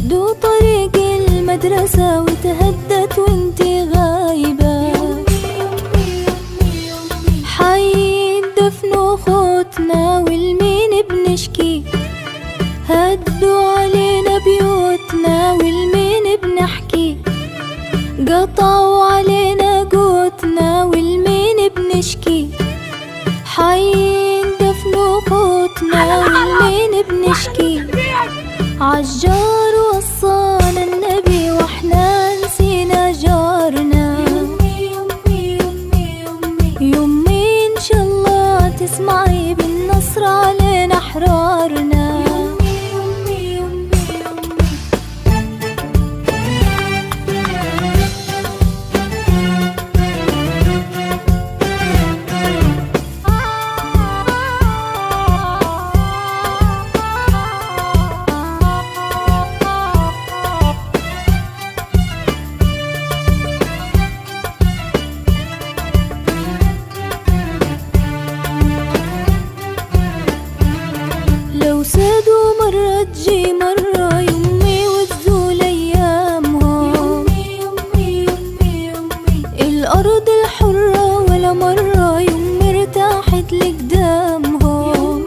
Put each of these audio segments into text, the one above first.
دو طريق المدرسة وتهدت وانتي غايبة. حي الدفن وخوتنا والمين بنشكي، هدوا علينا بيوتنا والمين بنحكي، قطعوا علينا قوتنا والمين بنشكي. حي الدفن وخوتنا والمين بنشكي، عالجار وصانا النبي واحنا نسينا جارنا. يمي ان شاء الله تسمعي بالنصر علينا احرارنا. لو سادوا مرة تجي مرة يمي وتزول أيامهم. الأرض الحرة ولا مرة يمي ارتاحت لقدامهم.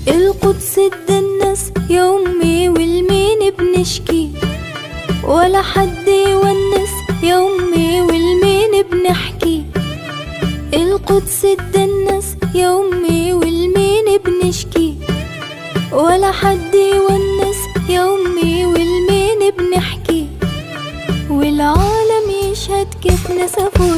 القدس تدنس يمي والمين بنشكي، ولا حد يونس يمي والمين بنحكي. القدس تدنس يمي والمين بنشكي، ولا حد يونس يومي والمين بنحكي. والعالم يشهد كيف نسفوا